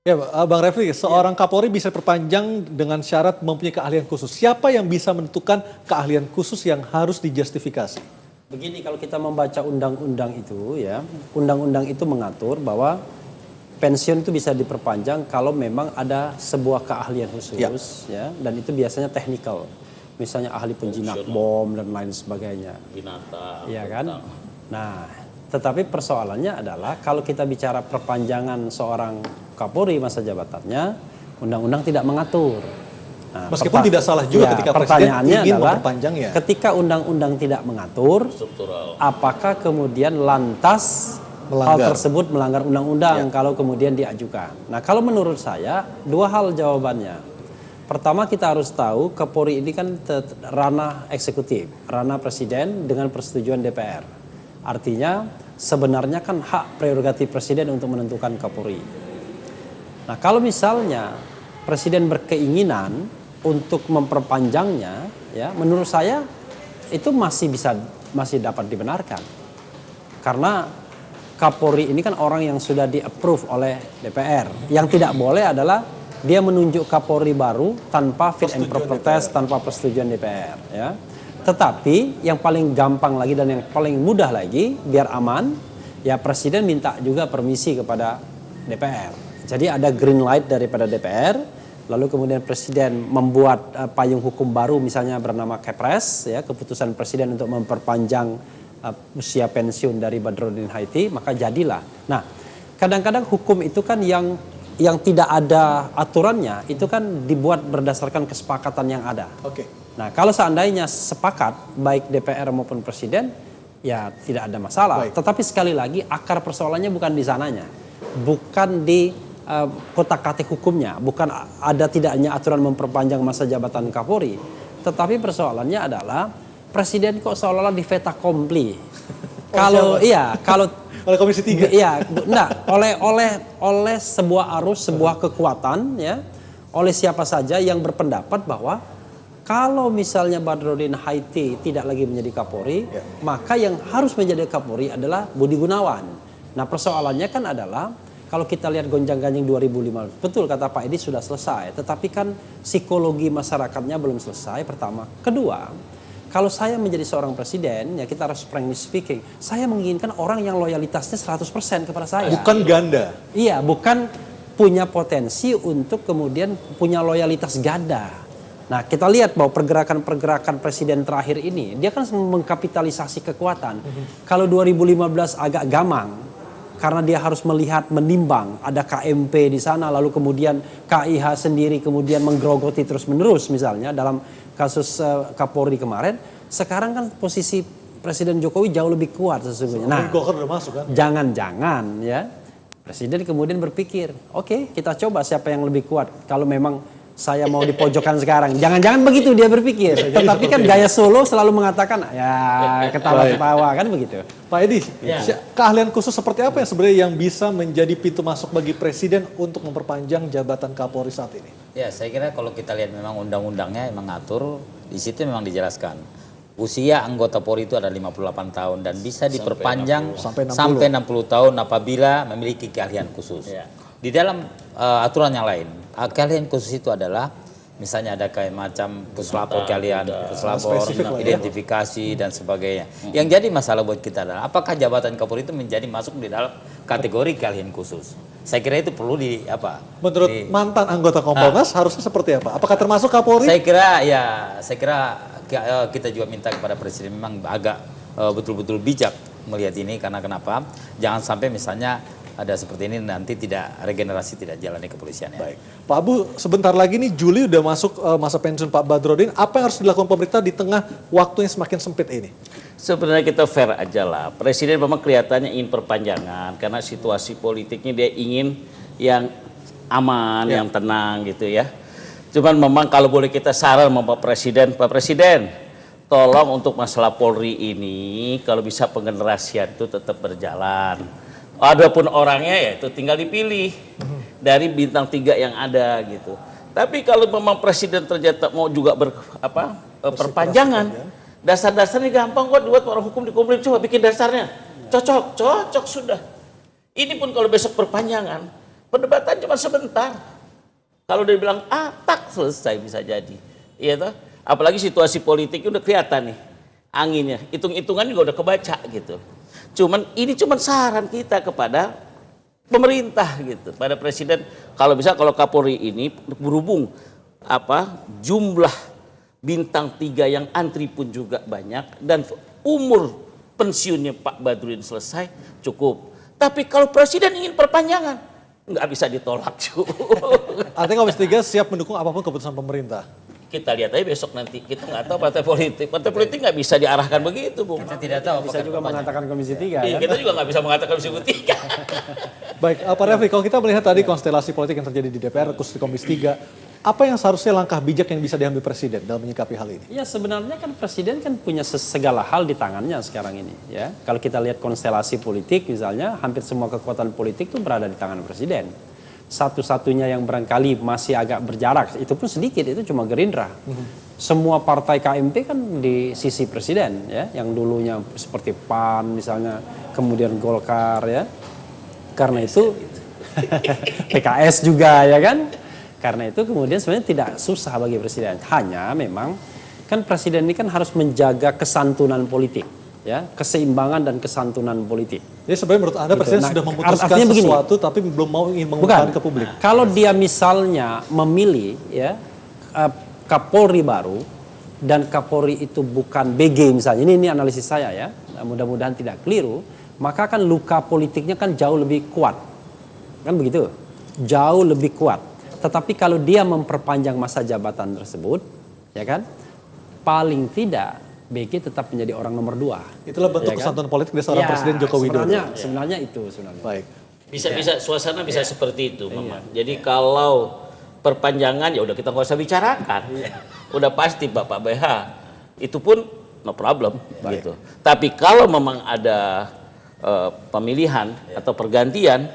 Ya, Bang Refli, seorang Kapolri bisa perpanjang dengan syarat mempunyai keahlian khusus. Siapa yang bisa menentukan keahlian khusus yang harus dijustifikasi? Begini, kalau kita membaca undang-undang itu ya, undang-undang itu mengatur bahwa pensiun itu bisa diperpanjang kalau memang ada sebuah keahlian khusus ya, dan itu biasanya teknikal. Misalnya ahli penjinak bom dan lain sebagainya. Binatang. Iya kan? Nah, tetapi persoalannya adalah kalau kita bicara perpanjangan seorang Kapolri masa jabatannya, undang-undang tidak mengatur. Nah, Meskipun tidak salah juga ketika Presiden ingin memperpanjangnya. Ketika undang-undang tidak mengatur, apakah kemudian lantas hal tersebut melanggar undang-undang kalau kemudian diajukan? Nah, kalau menurut saya dua hal jawabannya. Pertama, kita harus tahu Kapolri ini kan ranah eksekutif, ranah Presiden dengan persetujuan DPR. Artinya sebenarnya kan hak prerogatif Presiden untuk menentukan Kapolri. Nah, kalau misalnya Presiden berkeinginan untuk memperpanjangnya, ya menurut saya itu masih dapat dibenarkan. Karena Kapolri ini kan orang yang sudah di-approve oleh DPR. Yang tidak boleh adalah dia menunjuk Kapolri baru tanpa fit and proper test, tanpa persetujuan DPR. Ya. Tetapi yang paling gampang lagi dan yang paling mudah lagi, biar aman, ya Presiden minta juga permisi kepada DPR. Jadi ada green light daripada DPR, lalu kemudian Presiden membuat payung hukum baru misalnya bernama Kepres, ya keputusan Presiden untuk memperpanjang usia pensiun dari Badrodin Haiti, maka jadilah. Nah, kadang-kadang hukum itu kan yang tidak ada aturannya, itu kan dibuat berdasarkan kesepakatan yang ada. Oke. Nah, kalau seandainya sepakat baik DPR maupun Presiden, ya tidak ada masalah. Baik. Tetapi sekali lagi akar persoalannya bukan di sananya, bukan di kotak-katik hukumnya, bukan ada tidaknya aturan memperpanjang masa jabatan Kapolri, tetapi persoalannya adalah Presiden kok seolah-olah di fait accompli. Kalau oleh Komisi 3. Iya, enggak, oleh sebuah arus, sebuah kekuatan ya, oleh siapa saja yang berpendapat bahwa kalau misalnya Badrodin Haiti tidak lagi menjadi Kapolri, maka yang harus menjadi Kapolri adalah Budi Gunawan. Nah, persoalannya kan adalah kalau kita lihat gonjang-ganjing 2015, betul kata Pak Edi sudah selesai. Tetapi kan psikologi masyarakatnya belum selesai, pertama. Kedua, kalau saya menjadi seorang presiden, ya kita harus frankly speaking, saya menginginkan orang yang loyalitasnya 100% kepada saya. Bukan ganda. Iya, bukan punya potensi untuk kemudian punya loyalitas ganda. Nah, kita lihat bahwa pergerakan-pergerakan presiden terakhir ini, dia kan mengkapitalisasi kekuatan. Kalau 2015 agak gamang, karena dia harus melihat, menimbang, ada KMP di sana, lalu kemudian KIH sendiri kemudian menggerogoti terus-menerus misalnya dalam kasus Kapolri kemarin. Sekarang kan posisi Presiden Jokowi jauh lebih kuat sesungguhnya. Nah, jangan-jangan ya Presiden kemudian berpikir, oke, kita coba siapa yang lebih kuat. Kalau memang saya mau dipojokkan sekarang. Jangan-jangan begitu dia berpikir. Tetapi kan gaya Solo selalu mengatakan, ya ketawa-ketawa kan begitu. Pak Edi, keahlian khusus seperti apa yang sebenarnya yang bisa menjadi pintu masuk bagi Presiden untuk memperpanjang jabatan Kapolri saat ini? Ya, saya kira kalau kita lihat memang undang-undangnya mengatur, di situ memang dijelaskan. Usia anggota Polri itu ada 58 tahun dan bisa diperpanjang sampai 60 tahun apabila memiliki keahlian khusus. Di dalam aturan yang lain, keahlian khusus itu adalah misalnya ada kayak macam puslapor kalian, puslapor, identifikasi dan sebagainya. Yang jadi masalah buat kita adalah apakah jabatan Kapolri itu masuk di dalam kategori keahlian khusus. Saya kira itu perlu Menurut mantan anggota Kompolnas harusnya seperti apa? Apakah termasuk Kapolri? Saya kira kita juga minta kepada Presiden memang agak betul-betul bijak melihat ini, karena kenapa? Jangan sampai misalnya ada seperti ini nanti regenerasi tidak jalan di kepolisian. Baik, Pak Abu, sebentar lagi nih Juli udah masuk masa pensiun Pak Badrodin. Apa yang harus dilakukan pemerintah di tengah waktu yang semakin sempit ini? Sebenarnya kita fair aja lah. Presiden memang kelihatannya ingin perpanjangan karena situasi politiknya dia ingin yang aman, yang tenang gitu ya. Cuman memang kalau boleh kita saran sama Pak Presiden, tolong untuk masalah Polri ini kalau bisa pengenerasian itu tetap berjalan. Adapun orangnya ya itu tinggal dipilih dari bintang 3 yang ada gitu. Tapi kalau memang Presiden ternyata mau juga perpanjangan, dasar-dasarnya gampang kok buat orang hukum di Komisi, coba bikin dasarnya. Cocok sudah. Ini pun kalau besok perpanjangan Perdebatan cuma sebentar. Kalau dia bilang tak selesai bisa jadi. Iya toh? Apalagi situasi politiknya udah kelihatan nih anginnya. Hitung-hitungan juga udah kebaca gitu. Ini cuman saran kita kepada pemerintah gitu, pada presiden kalau Kapolri ini berhubung jumlah bintang 3 yang antri pun juga banyak dan umur pensiunnya Pak Badrudin selesai cukup. Tapi kalau presiden ingin perpanjangan nggak bisa ditolak. Artinya Komisi 3 siap mendukung apapun keputusan pemerintah. Kita lihat aja besok nanti. Kita nggak tahu partai politik nggak bisa diarahkan begitu, Bung. Kita tidak tahu. Bisa juga mengatakan Komisi 3. Iya, Kan? kita juga nggak bisa mengatakan Komisi 3. Baik, Pak Refli, kalau kita melihat tadi konstelasi politik yang terjadi di DPR, khusus di Komisi 3, apa yang seharusnya langkah bijak yang bisa diambil Presiden dalam menyikapi hal ini? Ya sebenarnya kan Presiden kan punya segala hal di tangannya sekarang ini. Ya, kalau kita lihat konstelasi politik misalnya, hampir semua kekuatan politik itu berada di tangan Presiden. Satu-satunya yang barangkali masih agak berjarak, itu pun sedikit, itu cuma Gerindra. Semua partai KMP kan di sisi Presiden, ya, yang dulunya seperti PAN misalnya, kemudian Golkar, ya. Karena itu PKS juga, ya kan. Karena itu kemudian sebenarnya tidak susah bagi Presiden. Hanya memang kan Presiden ini kan harus menjaga kesantunan politik, ya, keseimbangan dan kesantunan politik. Jadi sebenarnya menurut Anda Presiden Nah, sudah memutuskan artinya begini, sesuatu tapi belum mau ingin mengumumkan ke publik. Kalau dia misalnya memilih ya Kapolri baru dan Kapolri itu bukan BG misalnya, ini analisis saya ya, mudah-mudahan tidak keliru, maka kan luka politiknya kan jauh lebih kuat, kan begitu, jauh lebih kuat. Tetapi kalau dia memperpanjang masa jabatan tersebut, ya kan, paling tidak BG tetap menjadi orang nomor 2. Itulah bentuk kesantunan politik dari seorang Presiden Joko Widodo. Sebenarnya itu sebenarnya. Baik. Bisa suasana bisa seperti itu, Mama. Jadi kalau perpanjangan ya udah kita nggak usah bicarakan. Udah pasti Bapak BH itu pun no problem gitu. Tapi kalau memang ada pemilihan atau pergantian,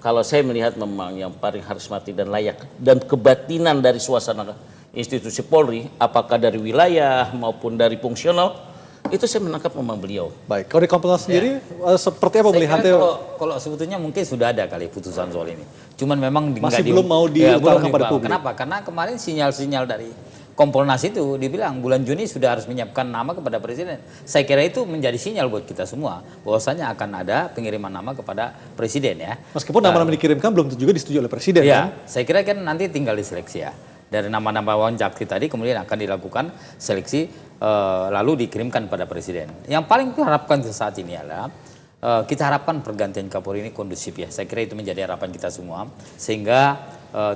kalau saya melihat memang yang paling harus mati dan layak dan kebatinan dari suasana institusi Polri, apakah dari wilayah maupun dari fungsional, itu saya menangkap memang beliau. Baik, kalau di Kompolnas sendiri seperti apa melihatnya? Kalau sebetulnya mungkin sudah ada kali putusan soal ini. Cuman memang masih belum mau diutarakan pada publik. Kenapa? Karena kemarin sinyal-sinyal dari Kompolnas itu dibilang bulan Juni sudah harus menyiapkan nama kepada Presiden. Saya kira itu menjadi sinyal buat kita semua bahwasanya akan ada pengiriman nama kepada Presiden ya. Meskipun nama-nama dikirimkan belum juga disetujui oleh Presiden ya, kan? Saya kira kan nanti tinggal diseleksi ya. Dari nama-nama Wanjakti tadi kemudian akan dilakukan seleksi lalu dikirimkan pada Presiden. Yang paling kita harapkan saat ini adalah kita harapkan pergantian Kapolri ini kondusif ya. Saya kira itu menjadi harapan kita semua sehingga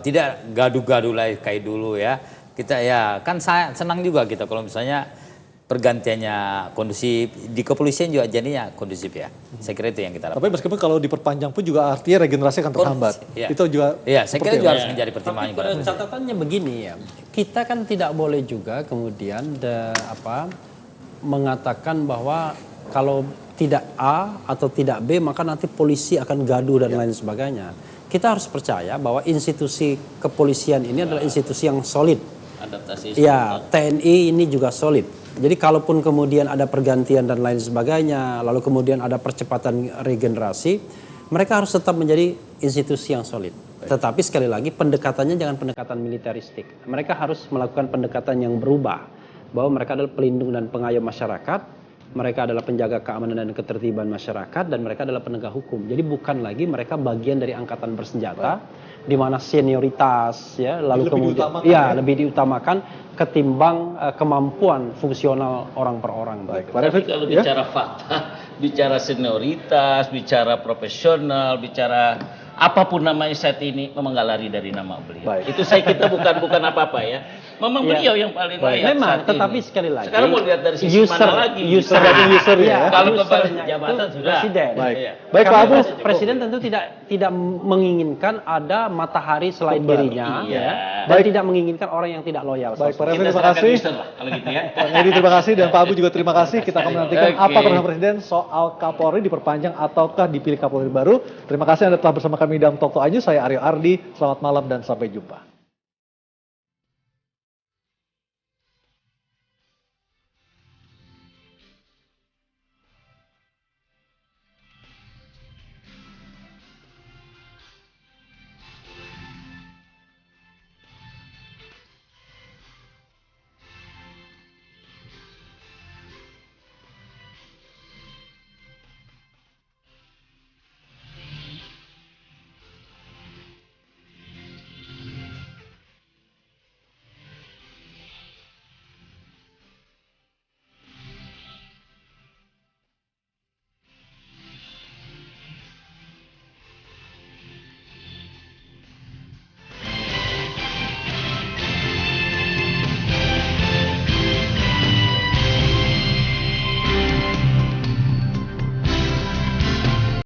tidak gaduh-gaduh lagi kayak dulu ya. Kita ya kan saya senang juga kita kalau misalnya pergantiannya kondusif, di kepolisian juga jadinya kondusif ya. Saya kira itu yang kita harapkan. Tapi meskipun kalau diperpanjang pun juga artinya regenerasi akan terhambat. Ya. Itu juga ya, saya kira juga harus menjadi pertimbangan. Tapi catatannya begini ya, kita kan tidak boleh juga kemudian mengatakan bahwa kalau tidak A atau tidak B maka nanti polisi akan gaduh dan lain sebagainya. Kita harus percaya bahwa institusi kepolisian ini adalah institusi yang solid. Adaptasi. Ya, TNI ini juga solid. Jadi kalaupun kemudian ada pergantian dan lain sebagainya, lalu kemudian ada percepatan regenerasi, mereka harus tetap menjadi institusi yang solid. Tetapi sekali lagi pendekatannya jangan pendekatan militeristik. Mereka harus melakukan pendekatan yang berubah. Bahwa mereka adalah pelindung dan pengayom masyarakat, mereka adalah penjaga keamanan dan ketertiban masyarakat, dan mereka adalah penegak hukum. Jadi bukan lagi mereka bagian dari angkatan bersenjata, di mana senioritas ya lalu kemudian lebih diutamakan ketimbang kemampuan fungsional orang per orang. Baik. Tapi kalau bicara fakta, bicara senioritas, bicara profesional, bicara apapun namanya saat ini memang nggak lari dari nama beliau. Baik. Itu saya kita bukan apa-apa ya. Memang beliau yang paling layak. Memang, saat tetapi ini. sekali lagi. Sekarang mau lihat dari sisi mana lagi? User ya. Kalau kembali jabatan sudah. Presiden. Baik. Iya. Baik Pak Abu. Presiden tentu tidak menginginkan ada matahari selain dirinya, Iya. dan tidak menginginkan orang yang tidak loyal. Baik, Pak Refli, Kita terima serahkan kasih. user lah, kalau gitu ya. Pak Edi terima kasih dan Pak Abu juga terima kasih. Kita akan menantikan Oke. apa keputusan Presiden soal Kapolri diperpanjang ataukah dipilih Kapolri baru. Terima kasih Anda telah bersama kami dalam Talk to Aju. Saya Aryo Ardi. Selamat malam dan sampai jumpa.